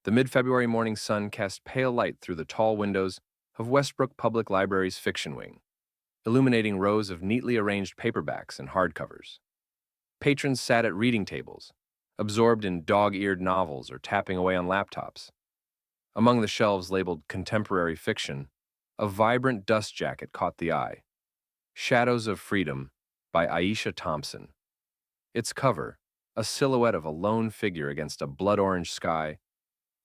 The mid-February morning sun cast pale light through the tall windows of Westbrook Public Library's fiction wing, illuminating rows of neatly arranged paperbacks and hardcovers. Patrons sat at reading tables, absorbed in dog-eared novels or tapping away on laptops. Among the shelves labeled contemporary fiction, a vibrant dust jacket caught the eye. Shadows of Freedom by Aisha Thompson. Its cover, a silhouette of a lone figure against a blood-orange sky,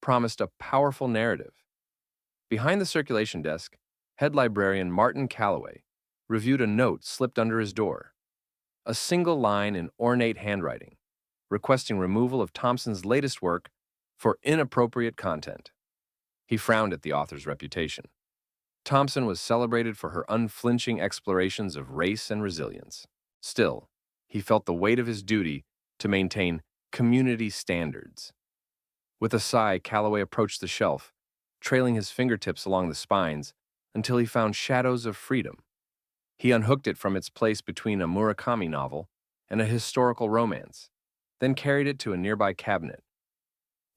promised a powerful narrative. Behind the circulation desk, head librarian Martin Calloway reviewed a note slipped under his door. A single line in ornate handwriting, requesting removal of Thompson's latest work for inappropriate content. He frowned at the author's reputation. Thompson was celebrated for her unflinching explorations of race and resilience. Still, he felt the weight of his duty to maintain community standards. With a sigh, Calloway approached the shelf, trailing his fingertips along the spines until he found Shadows of Freedom. He unhooked it from its place between a Murakami novel and a historical romance, then carried it to a nearby cabinet.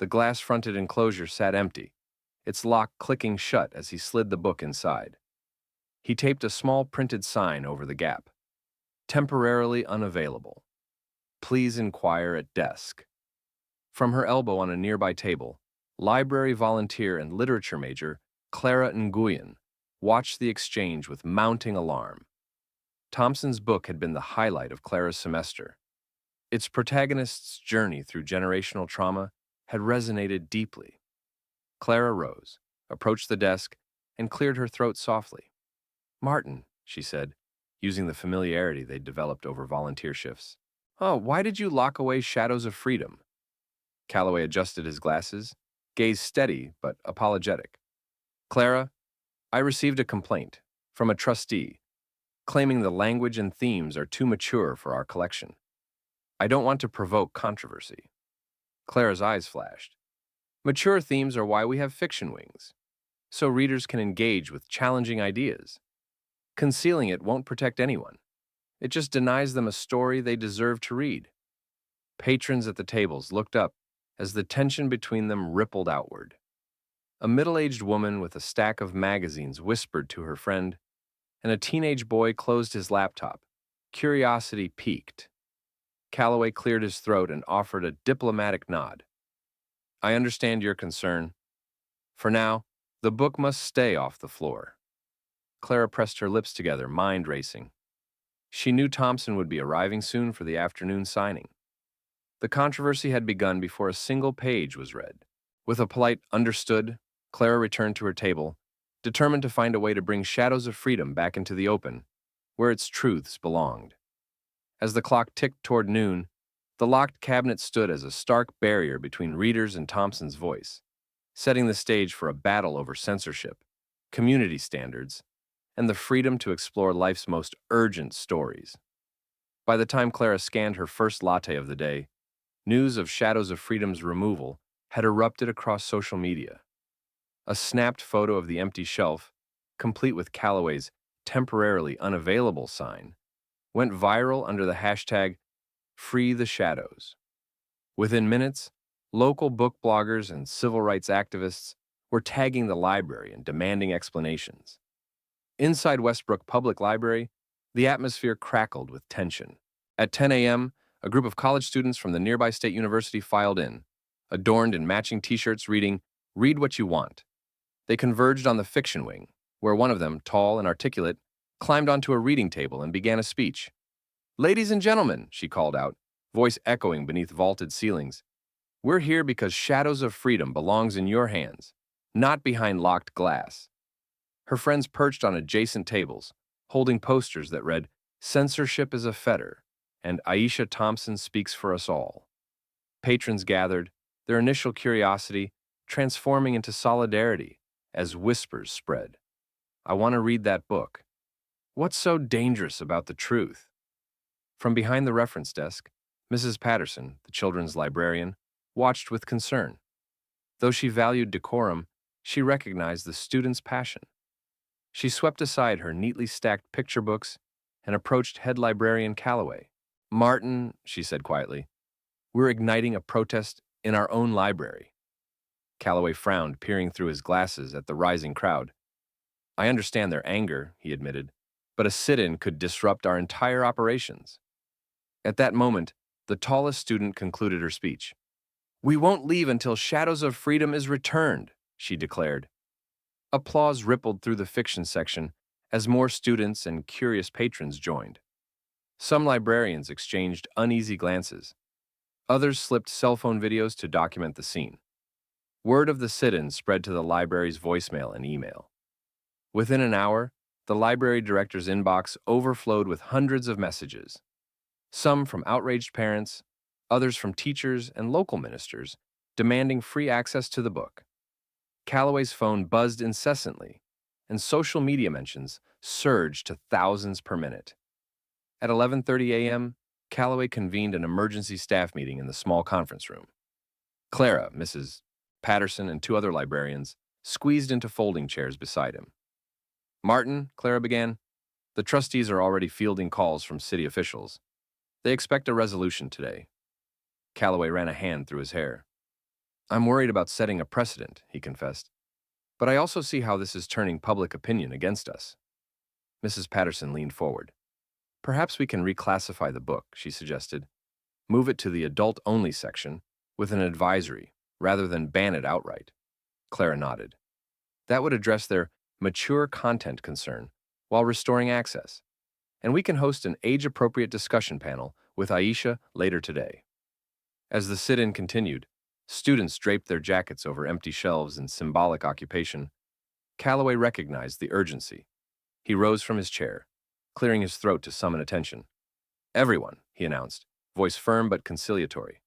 The glass-fronted enclosure sat empty, its lock clicking shut as he slid the book inside. He taped a small printed sign over the gap. Temporarily unavailable. Please inquire at desk. From her elbow on a nearby table, library volunteer and literature major Clara Nguyen watched the exchange with mounting alarm. Thompson's book had been the highlight of Clara's semester. Its protagonist's journey through generational trauma had resonated deeply. Clara rose, approached the desk, and cleared her throat softly. "Martin," she said, using the familiarity they'd developed over volunteer shifts. "Oh, why did you lock away Shadows of Freedom?" Calloway adjusted his glasses, gaze steady but apologetic. "Clara, I received a complaint from a trustee claiming the language and themes are too mature for our collection. I don't want to provoke controversy." Clara's eyes flashed. "Mature themes are why we have fiction wings, so readers can engage with challenging ideas. Concealing it won't protect anyone. It just denies them a story they deserve to read." Patrons at the tables looked up as the tension between them rippled outward. A middle-aged woman with a stack of magazines whispered to her friend, and a teenage boy closed his laptop. Curiosity piqued. Calloway cleared his throat and offered a diplomatic nod. "I understand your concern. For now, the book must stay off the floor." Clara pressed her lips together, mind racing. She knew Thompson would be arriving soon for the afternoon signing. The controversy had begun before a single page was read. With a polite "understood," Clara returned to her table, determined to find a way to bring Shadows of Freedom back into the open, where its truths belonged. As the clock ticked toward noon, the locked cabinet stood as a stark barrier between readers and Thompson's voice, setting the stage for a battle over censorship, community standards, and the freedom to explore life's most urgent stories. By the time Clara scanned her first latte of the day, news of Shadows of Freedom's removal had erupted across social media. A snapped photo of the empty shelf, complete with Calloway's temporarily unavailable sign, went viral under the hashtag #FreeTheShadows. Within minutes, local book bloggers and civil rights activists were tagging the library and demanding explanations. Inside Westbrook Public Library, the atmosphere crackled with tension. At 10 a.m., a group of college students from the nearby state university filed in, adorned in matching t-shirts reading, "Read What You Want." They converged on the fiction wing, where one of them, tall and articulate, climbed onto a reading table and began a speech. "Ladies and gentlemen," she called out, voice echoing beneath vaulted ceilings, "we're here because Shadows of Freedom belongs in your hands, not behind locked glass." Her friends perched on adjacent tables, holding posters that read, "Censorship is a fetter," and "Aisha Thompson speaks for us all." Patrons gathered, their initial curiosity transforming into solidarity as whispers spread. "I want to read that book. What's so dangerous about the truth?" From behind the reference desk, Mrs. Patterson, the children's librarian, watched with concern. Though she valued decorum, she recognized the students' passion. She swept aside her neatly stacked picture books and approached head librarian Calloway. "Martin," she said quietly, "we're igniting a protest in our own library." Calloway frowned, peering through his glasses at the rising crowd. I understand their anger, he admitted, but a sit-in could disrupt our entire operations. At that moment, the tallest student concluded her speech. We won't leave until Shadows of Freedom is returned, she declared. Applause rippled through the fiction section as more students and curious patrons joined. Some librarians exchanged uneasy glances. Others slipped cell phone videos to document the scene. Word of the sit-in spread to the library's voicemail and email. Within an hour, the library director's inbox overflowed with hundreds of messages. Some from outraged parents, others from teachers and local ministers, demanding free access to the book. Calloway's phone buzzed incessantly, and social media mentions surged to thousands per minute. At 11:30 a.m., Calloway convened an emergency staff meeting in the small conference room. Clara, Mrs. Patterson, and two other librarians squeezed into folding chairs beside him. Martin, Clara began, the trustees are already fielding calls from city officials. They expect a resolution today. Calloway ran a hand through his hair. I'm worried about setting a precedent, he confessed. But I also see how this is turning public opinion against us. Mrs. Patterson leaned forward. Perhaps we can reclassify the book, she suggested. Move it to the adult-only section with an advisory, rather than ban it outright. Clara nodded. That would address their mature content concern while restoring access. And we can host an age-appropriate discussion panel with Aisha later today. As the sit-in continued, students draped their jackets over empty shelves in symbolic occupation. Calloway recognized the urgency. He rose from his chair, clearing his throat to summon attention. Everyone, he announced, voice firm but conciliatory.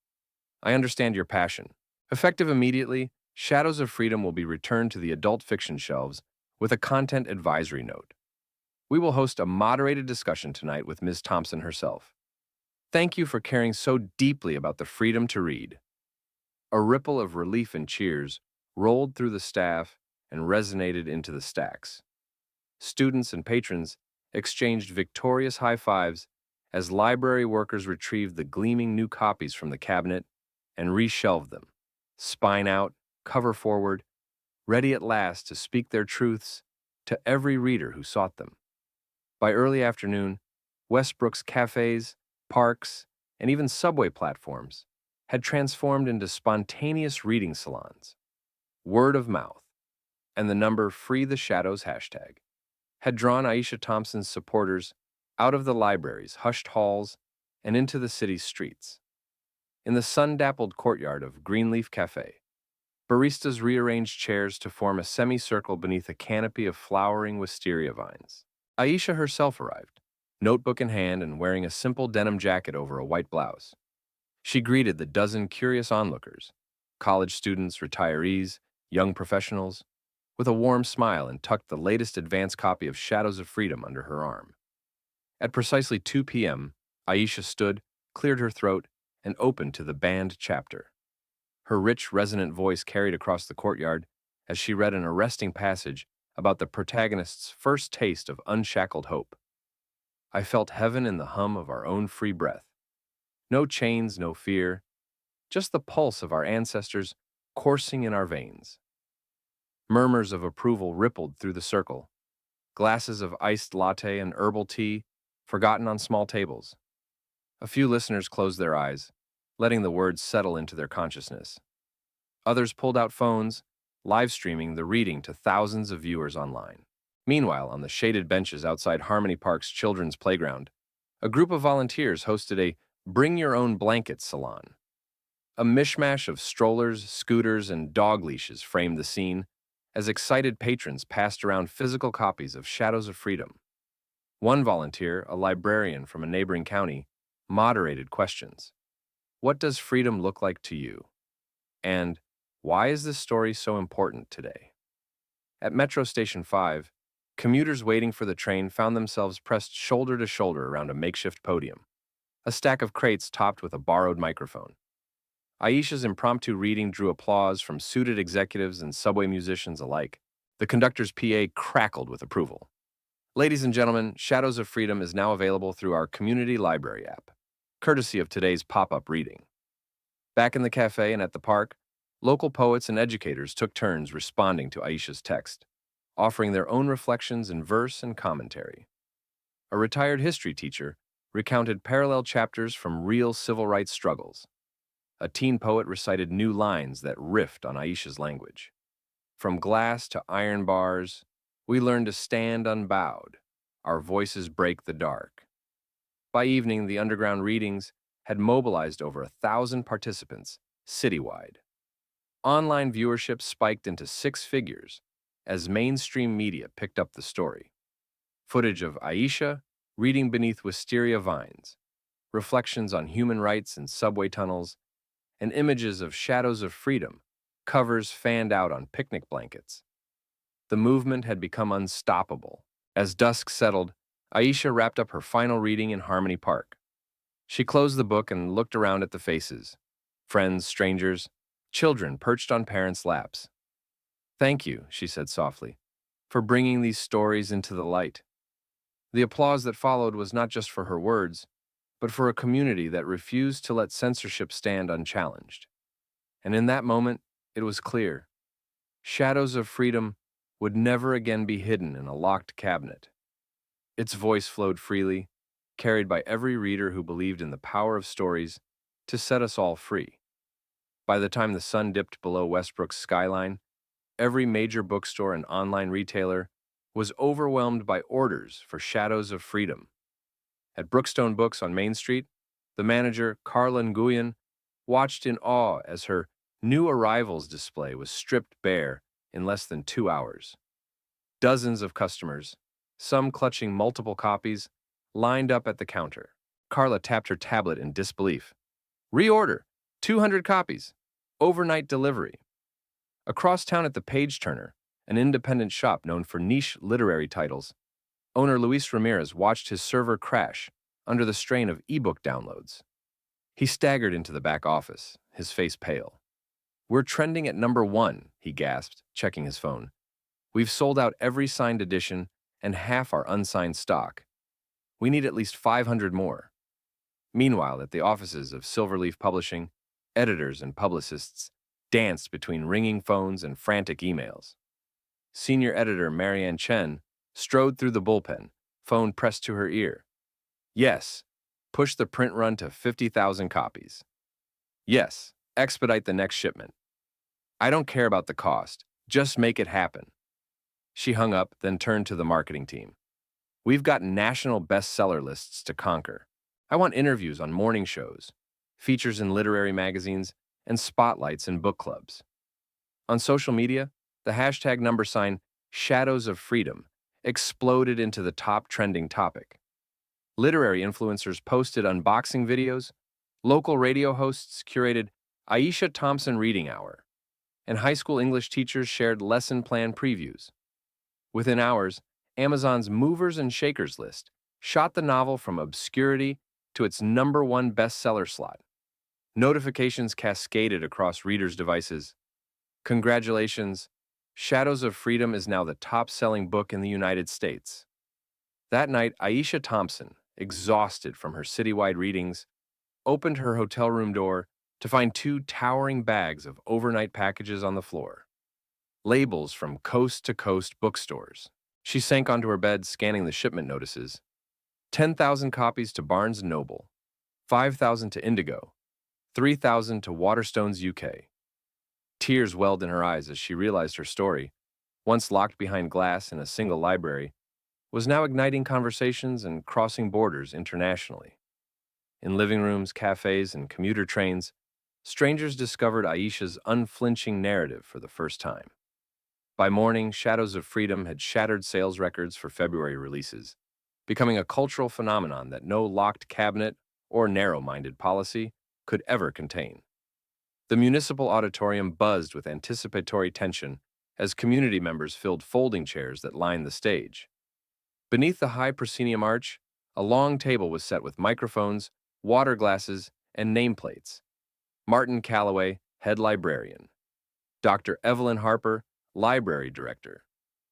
I understand your passion. Effective immediately, Shadows of Freedom will be returned to the adult fiction shelves with a content advisory note. We will host a moderated discussion tonight with Ms. Thompson herself. Thank you for caring so deeply about the freedom to read. A ripple of relief and cheers rolled through the staff and resonated into the stacks. Students and patrons exchanged victorious high fives as library workers retrieved the gleaming new copies from the cabinet and reshelved them, spine out, cover forward, ready at last to speak their truths to every reader who sought them. By early afternoon, Westbrook's cafes, parks, and even subway platforms had transformed into spontaneous reading salons. Word of mouth, and the number Free the Shadows hashtag, had drawn Aisha Thompson's supporters out of the library's hushed halls and into the city's streets. In the sun-dappled courtyard of Greenleaf Cafe, baristas rearranged chairs to form a semicircle beneath a canopy of flowering wisteria vines. Aisha herself arrived, notebook in hand and wearing a simple denim jacket over a white blouse. She greeted the dozen curious onlookers, college students, retirees, young professionals, with a warm smile and tucked the latest advance copy of Shadows of Freedom under her arm. At precisely 2 p.m., Aisha stood, cleared her throat, and opened to the banned chapter. Her rich, resonant voice carried across the courtyard as she read an arresting passage about the protagonist's first taste of unshackled hope. I felt heaven in the hum of our own free breath. No chains, no fear, just the pulse of our ancestors coursing in our veins. Murmurs of approval rippled through the circle, glasses of iced latte and herbal tea forgotten on small tables. A few listeners closed their eyes, letting the words settle into their consciousness. Others pulled out phones, live streaming the reading to thousands of viewers online. Meanwhile, on the shaded benches outside Harmony Park's children's playground, a group of volunteers hosted a Bring Your Own Blanket salon. A mishmash of strollers, scooters, and dog leashes framed the scene as excited patrons passed around physical copies of Shadows of Freedom. One volunteer, a librarian from a neighboring county, moderated questions. What does freedom look like to you? And why is this story so important today? At Metro Station 5, commuters waiting for the train found themselves pressed shoulder to shoulder around a makeshift podium, a stack of crates topped with a borrowed microphone. Aisha's impromptu reading drew applause from suited executives and subway musicians alike. The conductor's PA crackled with approval. Ladies and gentlemen, Shadows of Freedom is now available through our community library app, courtesy of today's pop-up reading. Back in the cafe and at the park, Local poets and educators took turns responding to Aisha's text, offering their own reflections in verse and commentary. A retired history teacher recounted parallel chapters from real civil rights struggles. A teen poet recited new lines that riffed on Aisha's language. From glass to iron bars, we learn to stand unbowed. Our voices break the dark. By evening, the underground readings had mobilized over 1,000 participants citywide. Online viewership spiked into six figures as mainstream media picked up the story. Footage of Aisha reading beneath wisteria vines, reflections on human rights in subway tunnels, and images of Shadows of Freedom, covers fanned out on picnic blankets. The movement had become unstoppable. As dusk settled, Aisha wrapped up her final reading in Harmony Park. She closed the book and looked around at the faces. Friends, strangers, children perched on parents' laps. "Thank you," she said softly, "for bringing these stories into the light." The applause that followed was not just for her words, but for a community that refused to let censorship stand unchallenged. And in that moment, it was clear. Shadows of Freedom would never again be hidden in a locked cabinet. Its voice flowed freely, carried by every reader who believed in the power of stories to set us all free. By the time the sun dipped below Westbrook's skyline, every major bookstore and online retailer was overwhelmed by orders for Shadows of Freedom. At Brookstone Books on Main Street, the manager, Carla Nguyen, watched in awe as her new arrivals display was stripped bare in less than 2 hours. Dozens of customers, some clutching multiple copies, lined up at the counter. Carla tapped her tablet in disbelief. "Reorder! 200 copies! Overnight delivery!" Across town at the Page Turner, an independent shop known for niche literary titles, owner Luis Ramirez watched his server crash under the strain of ebook downloads. He staggered into the back office, his face pale. "We're trending at #1, he gasped, checking his phone. "We've sold out every signed edition and half our unsigned stock. We need at least 500 more." Meanwhile, at the offices of Silverleaf Publishing, editors and publicists danced between ringing phones and frantic emails. Senior editor Marianne Chen strode through the bullpen, phone pressed to her ear. "Yes, push the print run to 50,000 copies. Yes, expedite the next shipment. I don't care about the cost, just make it happen." She hung up, then turned to the marketing team. "We've got national bestseller lists to conquer. I want interviews on morning shows, features in literary magazines, and spotlights in book clubs." On social media, the hashtag #Shadows of Freedom exploded into the top trending topic. Literary influencers posted unboxing videos, local radio hosts curated Aisha Thompson Reading Hour, and high school English teachers shared lesson plan previews. Within hours, Amazon's Movers and Shakers list shot the novel from obscurity to its #1 bestseller slot. Notifications cascaded across readers' devices. "Congratulations, Shadows of Freedom is now the top-selling book in the United States." That night, Aisha Thompson, exhausted from her citywide readings, opened her hotel room door to find two towering bags of overnight packages on the floor. Labels from coast-to-coast bookstores. She sank onto her bed, scanning the shipment notices. 10,000 copies to Barnes & Noble, 5,000 to Indigo, 3,000 to Waterstones UK. Tears welled in her eyes as she realized her story, once locked behind glass in a single library, was now igniting conversations and crossing borders internationally. In living rooms, cafes, and commuter trains, strangers discovered Aisha's unflinching narrative for the first time. By morning, Shadows of Freedom had shattered sales records for February releases, becoming a cultural phenomenon that no locked cabinet or narrow-minded policy could ever contain. The municipal auditorium buzzed with anticipatory tension as community members filled folding chairs that lined the stage. Beneath the high proscenium arch, a long table was set with microphones, water glasses, and nameplates. Martin Calloway, head librarian. Dr. Evelyn Harper, library director.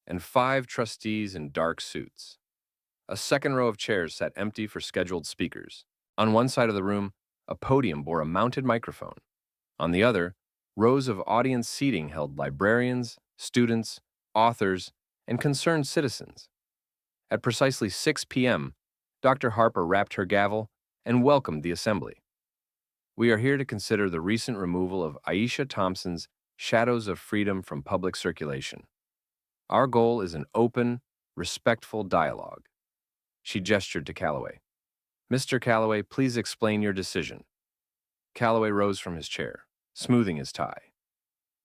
And 5 trustees in dark suits. A second row of chairs sat empty for scheduled speakers. On one side of the room, a podium bore a mounted microphone. On the other, Rows of audience seating held librarians, students, authors, and concerned citizens. At precisely 6 p.m., Dr. Harper rapped her gavel and welcomed the assembly. We are here to consider the recent removal of Aisha Thompson's Shadows of Freedom from public circulation. Our goal is an open, respectful dialogue. She gestured to Calloway. Mr. Calloway, please explain your decision. Calloway rose from his chair, smoothing his tie.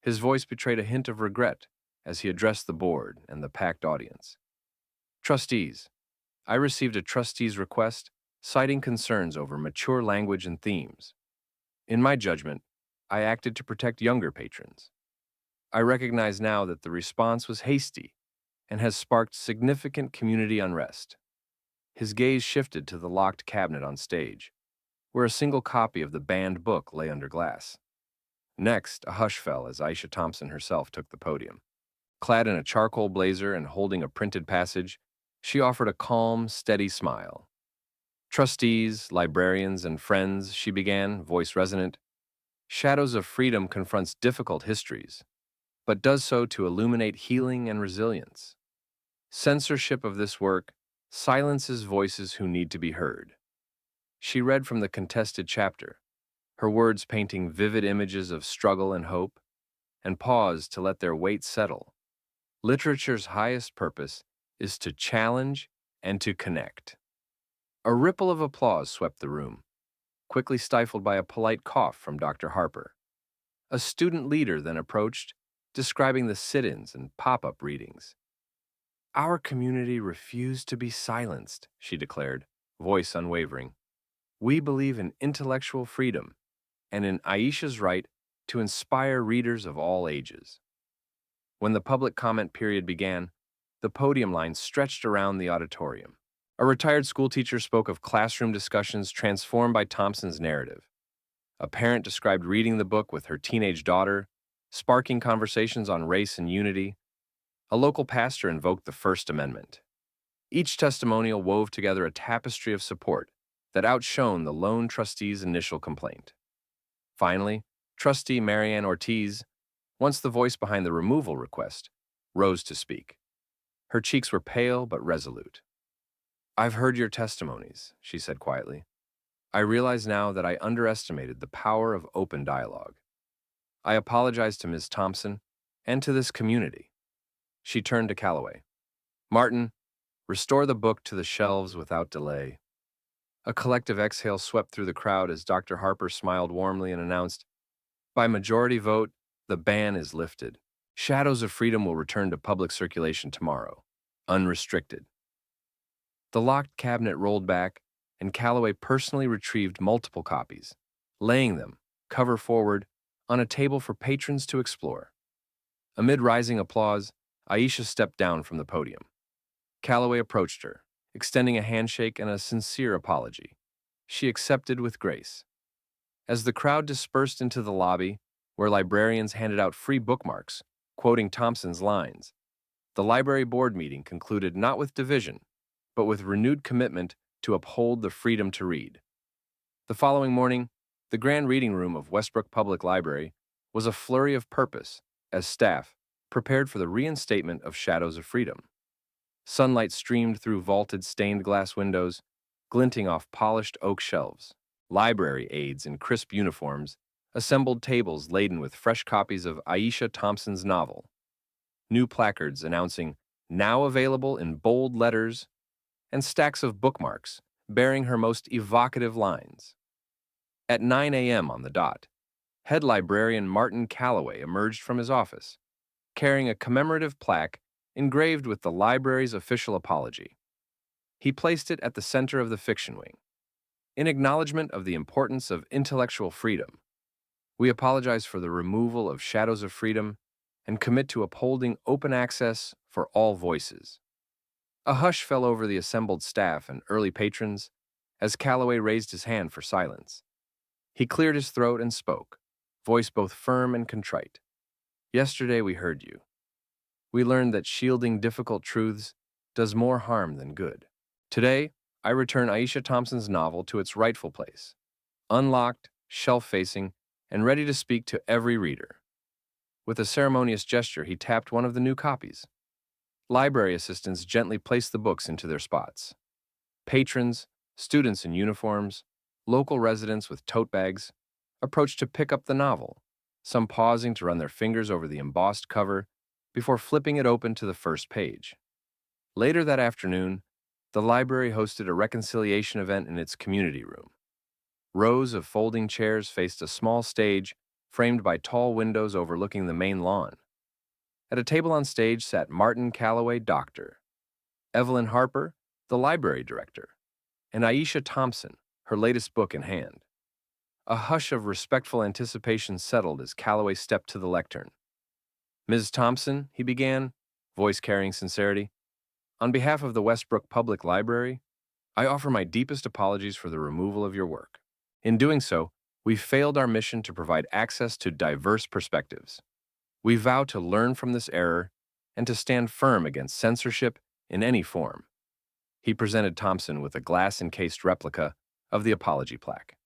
His voice betrayed a hint of regret as he addressed the board and the packed audience. Trustees, I received a trustee's request citing concerns over mature language and themes. In my judgment, I acted to protect younger patrons. I recognize now that the response was hasty and has sparked significant community unrest. His gaze shifted to the locked cabinet on stage, where a single copy of the banned book lay under glass. Next, a hush fell as Aisha Thompson herself took the podium. Clad in a charcoal blazer and holding a printed passage, she offered a calm, steady smile. Trustees, librarians, and friends, she began, voice resonant. Shadows of Freedom confronts difficult histories, but does so to illuminate healing and resilience. Censorship of this work silences voices who need to be heard. She read from the contested chapter, her words painting vivid images of struggle and hope, and paused to let their weight settle. Literature's highest purpose is to challenge and to connect. A ripple of applause swept the room, quickly stifled by a polite cough from Dr. Harper. A student leader then approached, describing the sit-ins and pop-up readings. Our community refused to be silenced, she declared, voice unwavering. We believe in intellectual freedom and in Aisha's right to inspire readers of all ages. When the public comment period began, the podium line stretched around the auditorium. A retired schoolteacher spoke of classroom discussions transformed by Thompson's narrative. A parent described reading the book with her teenage daughter, sparking conversations on race and unity. A local pastor invoked the First Amendment. Each testimonial wove together a tapestry of support that outshone the lone trustee's initial complaint. Finally, Trustee Marianne Ortiz, once the voice behind the removal request, rose to speak. Her cheeks were pale but resolute. I've heard your testimonies, she said quietly. I realize now that I underestimated the power of open dialogue. I apologize to Ms. Thompson and to this community. She turned to Calloway. Martin, restore the book to the shelves without delay. A collective exhale swept through the crowd as Dr. Harper smiled warmly and announced, by majority vote, the ban is lifted. Shadows of Freedom will return to public circulation tomorrow, unrestricted. The locked cabinet rolled back, and Calloway personally retrieved multiple copies, laying them, cover forward, on a table for patrons to explore. Amid rising applause, Aisha stepped down from the podium. Calloway approached her, extending a handshake and a sincere apology. She accepted with grace. As the crowd dispersed into the lobby, where librarians handed out free bookmarks, quoting Thompson's lines, the library board meeting concluded not with division, but with renewed commitment to uphold the freedom to read. The following morning, the grand reading room of Westbrook Public Library was a flurry of purpose as staff prepared for the reinstatement of Shadows of Freedom. Sunlight streamed through vaulted stained glass windows, glinting off polished oak shelves. Library aides in crisp uniforms assembled tables laden with fresh copies of Aisha Thompson's novel. New placards announcing now available in bold letters, and stacks of bookmarks bearing her most evocative lines. At 9 a.m. on the dot, head librarian Martin Calloway emerged from his office, carrying a commemorative plaque engraved with the library's official apology. He placed it at the center of the fiction wing. In acknowledgement of the importance of intellectual freedom, we apologize for the removal of Shadows of Freedom and commit to upholding open access for all voices. A hush fell over the assembled staff and early patrons as Calloway raised his hand for silence. He cleared his throat and spoke, voice both firm and contrite. Yesterday we heard you. We learned that shielding difficult truths does more harm than good. Today, I return Aisha Thompson's novel to its rightful place, unlocked, shelf-facing, and ready to speak to every reader. With a ceremonious gesture, he tapped one of the new copies. Library assistants gently placed the books into their spots. Patrons, students in uniforms, local residents with tote bags approached to pick up the novel, some pausing to run their fingers over the embossed cover before flipping it open to the first page. Later that afternoon, the library hosted a reconciliation event in its community room. Rows of folding chairs faced a small stage framed by tall windows overlooking the main lawn. At a table on stage sat Martin Calloway, Doctor, Evelyn Harper, the library director, and Aisha Thompson, her latest book in hand. A hush of respectful anticipation settled as Calloway stepped to the lectern. "Ms. Thompson," he began, voice carrying sincerity, "on behalf of the Westbrook Public Library, I offer my deepest apologies for the removal of your work. In doing so, we failed our mission to provide access to diverse perspectives. We vow to learn from this error and to stand firm against censorship in any form." He presented Thompson with a glass-encased replica of the apology plaque.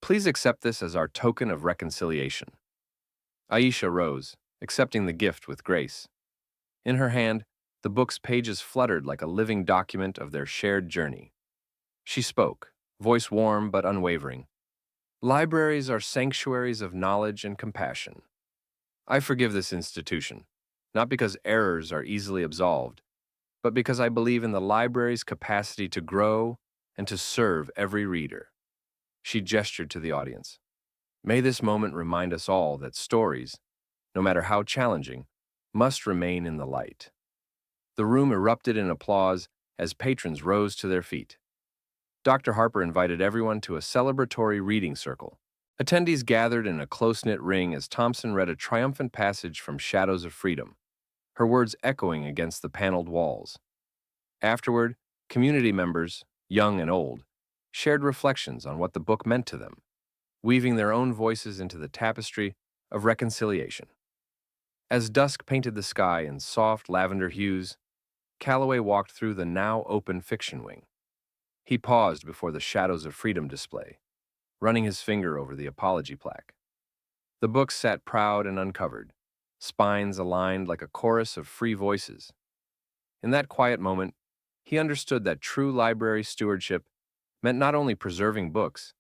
"Please accept this as our token of reconciliation." Aisha rose, accepting the gift with grace. In her hand, the book's pages fluttered like a living document of their shared journey. She spoke, voice warm but unwavering. "Libraries are sanctuaries of knowledge and compassion. I forgive this institution, not because errors are easily absolved, but because I believe in the library's capacity to grow and to serve every reader." She gestured to the audience. "May this moment remind us all that stories, no matter how challenging, must remain in the light." The room erupted in applause as patrons rose to their feet. Dr. Harper invited everyone to a celebratory reading circle. Attendees gathered in a close-knit ring as Thompson read a triumphant passage from Shadows of Freedom, her words echoing against the paneled walls. Afterward, community members, young and old, shared reflections on what the book meant to them, weaving their own voices into the tapestry of reconciliation. As dusk painted the sky in soft lavender hues, Calloway walked through the now open fiction wing. He paused before the Shadows of Freedom display, running his finger over the apology plaque. The book sat proud and uncovered, spines aligned like a chorus of free voices. In that quiet moment, he understood that true library stewardship meant not only preserving books,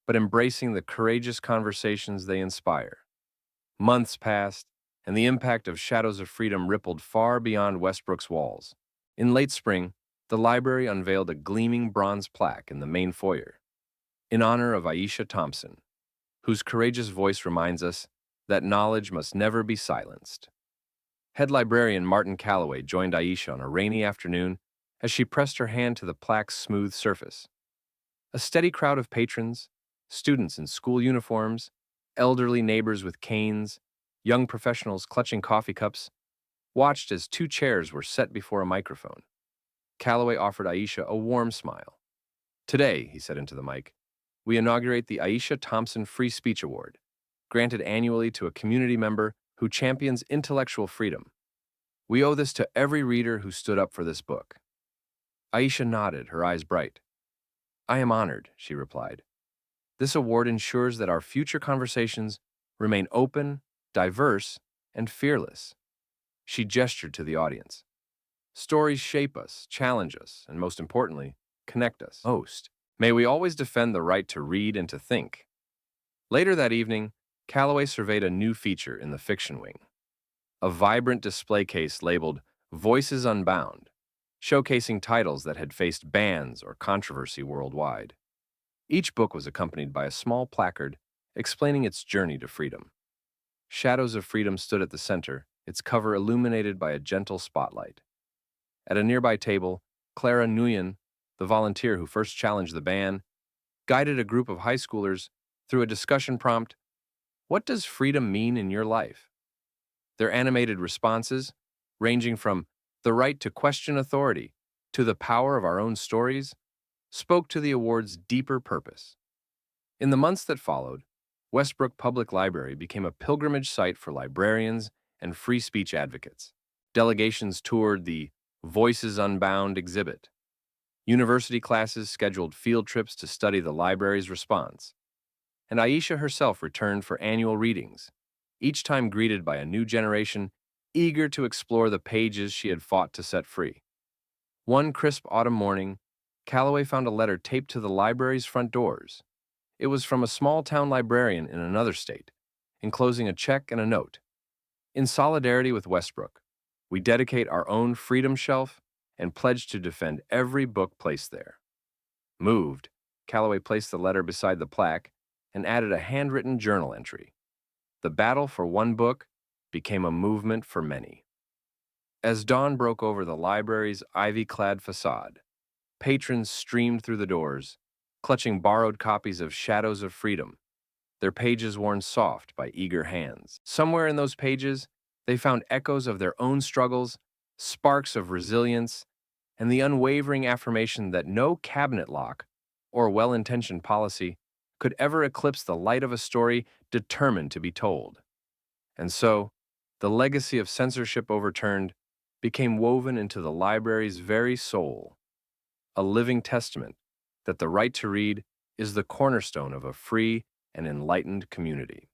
but embracing the courageous conversations they inspire. Months passed, and the impact of Shadows of Freedom rippled far beyond Westbrook's walls. In late spring, the library unveiled a gleaming bronze plaque in the main foyer, in honor of Aisha Thompson, whose courageous voice reminds us that knowledge must never be silenced. Head librarian Martin Calloway joined Aisha on a rainy afternoon as she pressed her hand to the plaque's smooth surface. A steady crowd of patrons, students in school uniforms, elderly neighbors with canes, young professionals clutching coffee cups, watched as two chairs were set before a microphone. Calloway offered Aisha a warm smile. "Today," he said into the mic, "we inaugurate the Aisha Thompson Free Speech Award, granted annually to a community member who champions intellectual freedom. We owe this to every reader who stood up for this book." Aisha nodded, her eyes bright. "I am honored," she replied. "This award ensures that our future conversations remain open, diverse, and fearless." She gestured to the audience. "Stories shape us, challenge us, and most importantly, connect us most. May we always defend the right to read and to think." Later that evening, Calloway surveyed a new feature in the fiction wing. A vibrant display case labeled Voices Unbound, showcasing titles that had faced bans or controversy worldwide. Each book was accompanied by a small placard explaining its journey to freedom. Shadows of Freedom stood at the center, its cover illuminated by a gentle spotlight. At a nearby table, Clara Nguyen, the volunteer who first challenged the ban, guided a group of high schoolers through a discussion prompt, "What does freedom mean in your life?" Their animated responses, ranging from the right to question authority to the power of our own stories, spoke to the award's deeper purpose. In the months that followed, Westbrook Public Library became a pilgrimage site for librarians and free speech advocates. Delegations toured the Voices Unbound exhibit. University classes scheduled field trips to study the library's response. And Aisha herself returned for annual readings, each time greeted by a new generation eager to explore the pages she had fought to set free. One crisp autumn morning, Calloway found a letter taped to the library's front doors. It was from a small-town librarian in another state, enclosing a check and a note. In solidarity with Westbrook, we dedicate our own Freedom Shelf and pledge to defend every book placed there. Moved, Calloway placed the letter beside the plaque and added a handwritten journal entry. The battle for one book became a movement for many. As dawn broke over the library's ivy-clad facade, patrons streamed through the doors, clutching borrowed copies of Shadows of Freedom, their pages worn soft by eager hands. Somewhere in those pages, they found echoes of their own struggles, sparks of resilience, and the unwavering affirmation that no cabinet lock or well-intentioned policy could ever eclipse the light of a story determined to be told. And so, the legacy of censorship overturned became woven into the library's very soul, a living testament that the right to read is the cornerstone of a free and enlightened community.